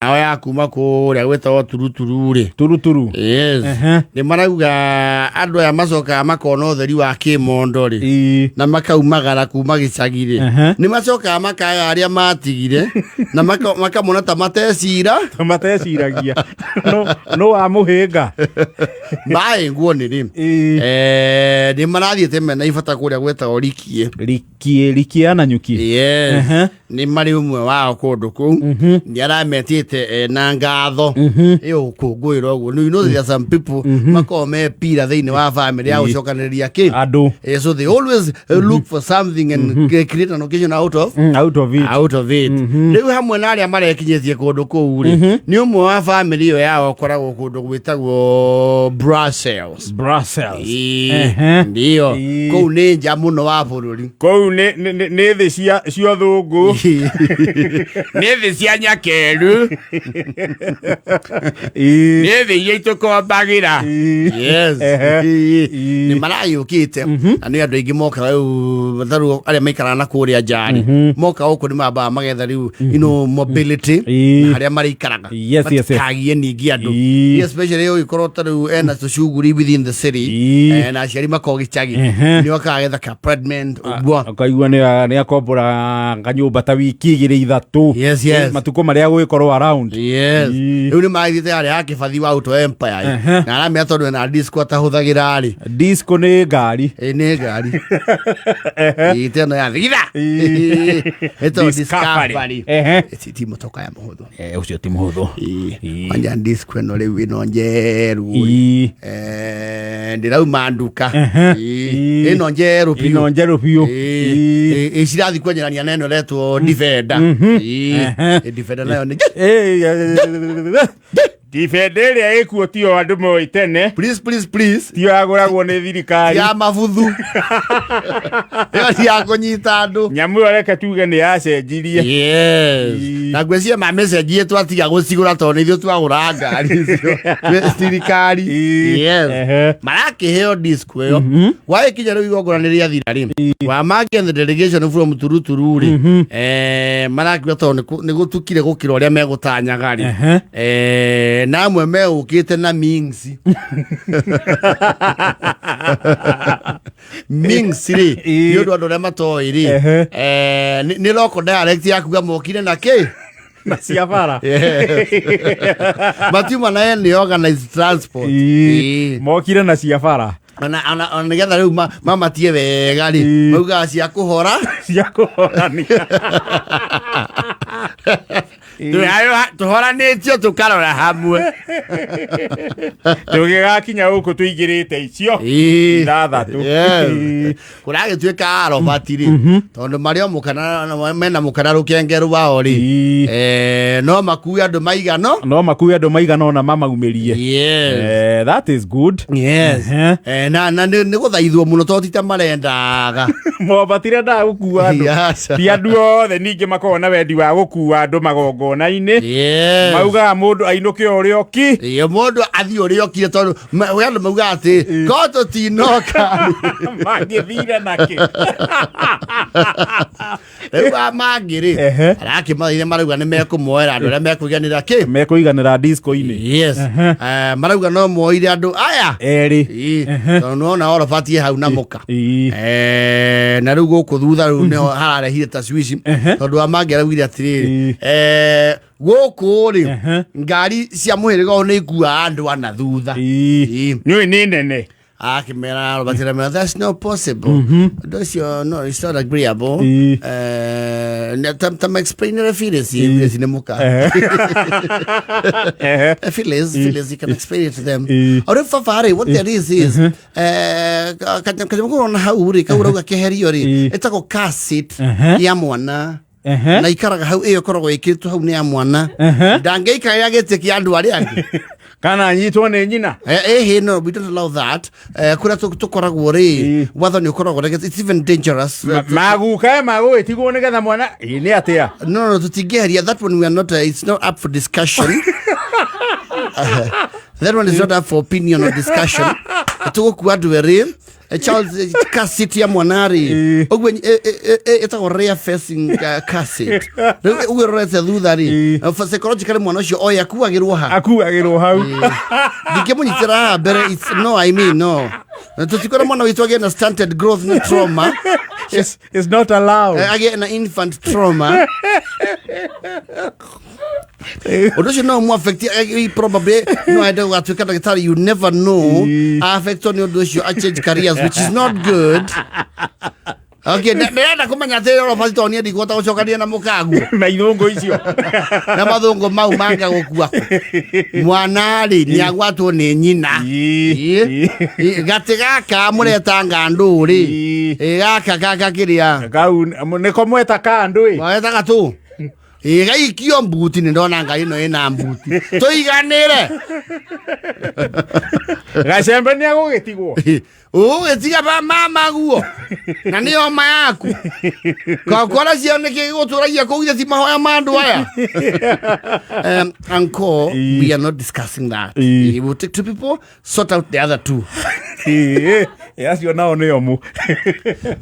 Awaya kuma ko ya weta turuturu yes ni marauga andũ ya macoka makono theri wa kimondo ri na makaumagara kuma gicagire ni macoka makaya aria matigire na makamona ta mateciragia no amuhinga mai nguo ni ri ni marathiete mena ibata kuria gweta rikie ananyuki yes ni mari umwe wao kundu ku ni arametite na ngatho iyo kungwira uguo you know there are some people makome pira thini wa family ya ucokaniriria ki adu so they always look for something and create an occasion out of it riu hamwe na aria marekinyetie kundu kuu ri ni umwe wa family iyo yao koragwo kundu gwitagwo Brussels ndio kuu ni nja muno wa bururi kuu ni thi cia thungu ni thi cia nyakeru ni thi itukombagira yes ni marayukite ani andu ingi moka tharu aria maikara na kuria njari moka uko ni mamba magetha riu mobility aria marikaraga kagie ningi andu especially yo ikorota riu ena tucuguri within the city na aciari makogicagi ni wakagetha ka pregnant ubwa akaigua ni akombora nganyumba ta wiki igiri ithatu matuko maria gwikorwo around riu ni maithite aria akibathi wa auto empire na aramia tondu na disco atahuthagira ri disco ni ngari iteno ya thigitha eto discovery ti motoka ya muhuthu ucio ti muhuthu anja disco no riu ino njeru ndirauma nduka ino njeru pio icirathi kwenjerania neno letwo defender defender nayo ni defender ya ekuo tio andu moitene please tio aguragwo ni thirikari ya mabuthu ya kunyita andu nyamu areke tuge ni acenjirie na gwecia ma message yetu atiga gucigura tondu ithu twagura ngari icio thirikari marake heo disco yo wa ikinya riu igongoraniria thirari wa market the delegation from turuturu ri marake tondu ni gutukire gukira uria megutanyaga ri na amwe meukite na mingsi ri yodo andu aria matoi ri ni local direct yakuga mokire na ki na ciabara matiuma na any organized transport mokire na ciabara ana nigetha riu mama tie wega ri mauga cia kuhora ni tuhoranitio tukarora hamwe tugigakinya guku tuigirite icio ithathatu kuragituika arobati ri tondu mario mukana mena mukana rukengeru wao ri no makui andu maigano na mamaumirie that is good na ni guthaithwo muno totite marendaga mobatire nda gukua andu ti andu othe ningi makona wendi wa gukua andu magongona-ini mauga mundu ainuke uria oki mundu athi uria okire tondu we andu mauga ati koto tinoka magithire naki riu amangiri araki mathire marauga ni mekumoera andu aria mekuiganira ki mekuiganira disco-ini marauga no moire andu aya eri tondu no orobatie hau na muka na riu guku thutha riu ni hararehire taswishi tondu amangi araugire atiriri guku ri ngari cia muhiriga o ni ikua andu ana thutha ni nene akimera robatira me that's not possible no it's not agreeable tam explain the feelings ni muka feelings you can explain it to them or if fafari what there is kadamko na hauri kaura keherio ri etako cassette ya mwana na ikaraga hau iyo korogwo ikitu hau ni ya mwana ndangeika yagete ki andu ari angi kana nyitwo ni nyina no we don't allow that kura tukoragwo ri watho ni ukoragwo it's even dangerous maguka magwitigwo ni getha mwana ni atia no tutingeheria that one we are not it's not up for discussion that one is not up for opinion or discussion tugokuwa andu eri Charles cassette ya mwanari ogwe eta rare facing cassette ogwe rete thudari for psychological mwana cio oya kuagirwo hau dikemunyitira bere it's no I mean no tutikora mwana witu again stunted growth na trauma it's not allowed again infant trauma Odoshi no more affect probably no I don't want to tell you never know affect on your change careers which is not good. Okay, na kumanya tero pasitonia digota ocokania na mukagu na ithungu icio na mathungu mau manga gukua mwanari ni agwatwo ni nyina gatiga ka mureta ngandu ri gaka kiria kau niko mweta kandu mweta gatu gaikio mbuti ni ndona ngai no ina mbuti tuiganire gacembe ni agugitigwo getiga ba mama guo na ni oma yaku kakora cioneke guturagia kuuga ti mahoya mandu aya uncle we are not discussing that we will take two people sort out the other two acio nao ni omu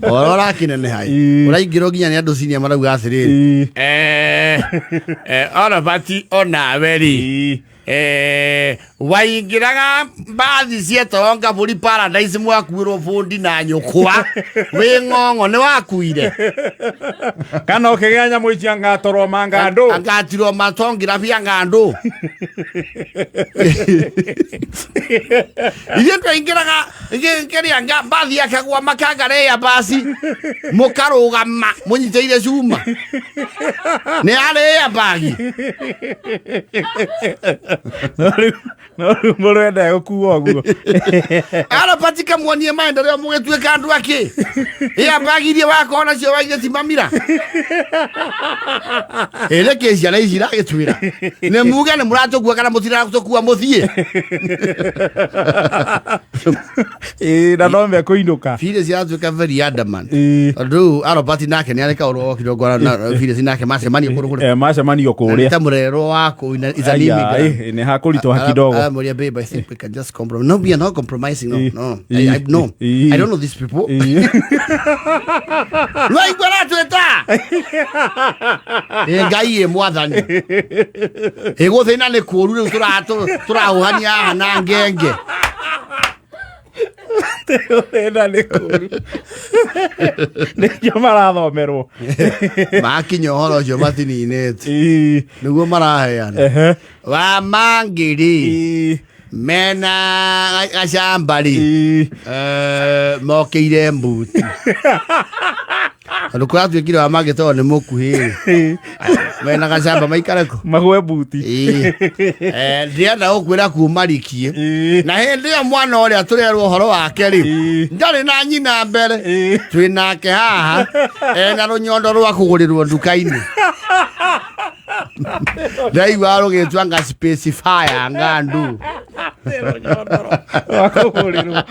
orora kinene hai uraingiro ginya ni andu cinia marauga aciri ona bati ona veri waingiraga bathi cietonga buri paradise mwakuirwo bundi na nyukwa wi ngongo ni wakuire kana ukigea nyamu icia ngatorwo mangandu angatirwo matongira bia ngandu ile twaingiraga ngeria nga bathi akagwa makangare ya basi mukarugama munyiteire cuma ni ale ya bagi no murenda gukuo guo ara patika muonie maendeleo mugetuika andu aki ya bagirie wakona cio waige timamira ele kecia na icira gitwira ne muga ne muratokua kana mutira gutokua muthie na no me kuinuka file cia tuka very adamant ru ara pati nake ni areka oro kidogora na file sinake macemani kuru macemani okuria tamurero wako ina ni hakurito hakidogo Maria babe I think we can just compromise. No, we are not compromising. No. I don't know these people. Like baratueta. Ngai mwathani. Ego thina ne kuru turahania na ngenge. Ena ne kuru. Ne jomara thomerwo. Makinyo horo jo matini net. Niguo maraheana. Wa mangiri. Mena gacambari mokeire mbuti andu kwa twikire wa magito ni mukuhi mena gacamba maikareko magwe mbuti ndienda gukwira kumarikie na hindi ya mwana uria turerwo horo wake ri ndari na nyina mbere twinake haha na runyondo rwa kugurirwo ndukaini dai waro getwa nga specify ngandu wakugurirwo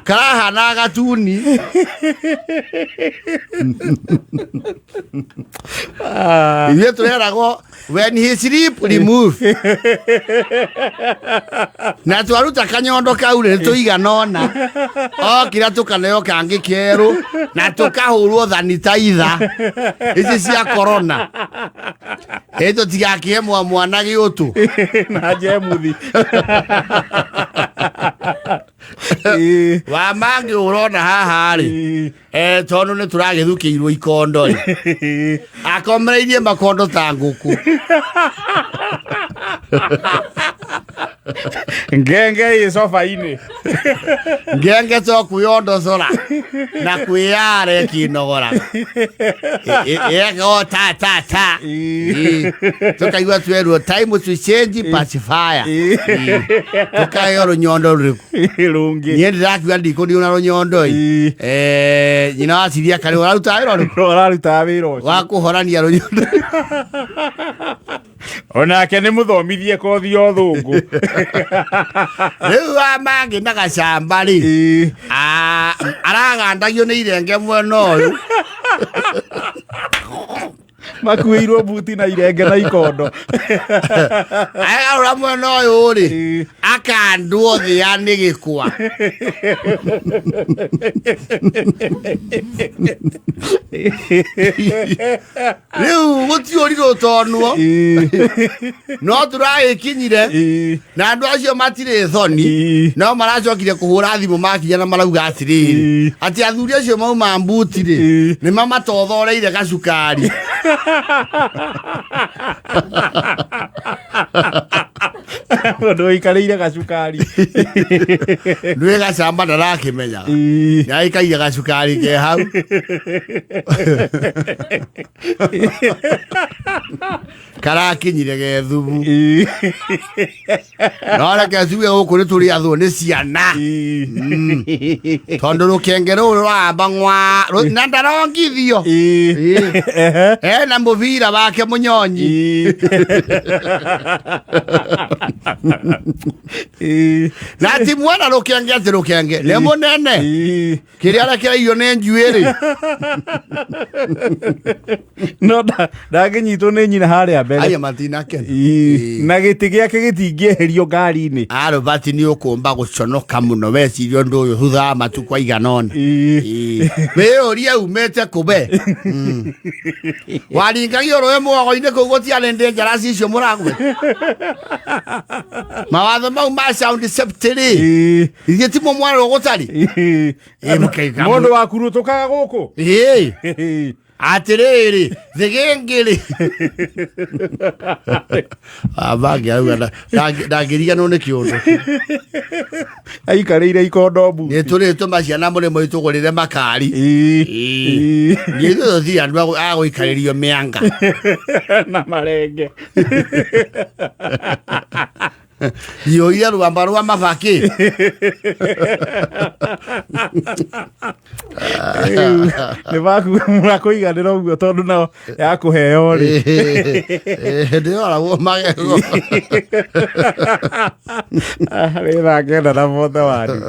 karaha na gatuni ile turerago when he sleep remove na twaruta kanyondo kaure tuiganona kira tukaneo kangi keru na tukahurwo sanitizer ici cia corona eto tigakie mwana giutu na jemuthi wa mangi urona haha ri tono ne turagithukirwo ikondo ri akomereirie makondo ta nguku ngenge sofa ini ngenge to kuyondo zora na kuyare kinogora ego ta tukaigwa twero time to change pacifier tukayoro nyondo rungi ni ndirakiwa ndiko ndi una nyondo nyina waciria kare uraruta wira wa kuhorania nyondo onake ni muthomithie kothi o thungu riu wa mangi na gacamba ri aragandagio ni irenge mwena uyu makuĩirwo buti na irenge na ikondo aya mwena ũyũ rĩ akandwo thĩ ya nĩ gĩkwa rĩu gũtiũrirwo tonwo no tũragĩkinyire na andũ acio matirĩ thoni no maracokire kũhũra thimũ makinya na marauga atĩrĩrĩ atĩ athuri acio mauma mbuti rĩ nĩ mamatothoreire gacukari mũndũ ũikarĩire gacukari nĩ gacamba ndarakĩmenya nĩaikaire gacukari ke hau karakinyire ge thumu no reke tuge gũkũ nĩ tũrĩathwo nĩ ciana tondũ rũkenge rũu rũramba ng'wa na ndarongithio na mũbira wake mũnyonyi na ti mwana rũkenge atĩ rũkenge nĩ mũnene kĩrĩa arekereirio nĩ njuĩrĩ no ndangĩnyitwo nĩ nyina harĩa mbere aya matinakena na gĩtĩ gĩake gĩtingĩeherio ngari-inĩ Robert nĩ ũkũmba gũconoka mũno weciria ũndũ ũyũ thutha wa matukũ aiganona wĩyũria umĩte kũbe waringagio rũĩ mũgogo-inĩ kũu gũtiarĩ dangerous icio mũragwe mawatho mau ma sound safety rĩ ithuĩ ti mwana gũtarĩ mũndũ wakurutũkaga gũkũ atĩrĩrĩ thĩgĩngĩrĩ abangĩauga ndangĩriganwo nĩ kĩũndũ aikarĩire ikondo mbu nĩ tũrĩtũma ciana mũrĩmo itũgũrĩre makari nĩ tũthi andũ agũikarĩrio mĩanga na marenge yoia rwamba rwa mabaki nĩ makũiganĩra ũguo tondũ nao ya kũheo rĩ ndĩroragwo magego wĩthangenda na mothe wani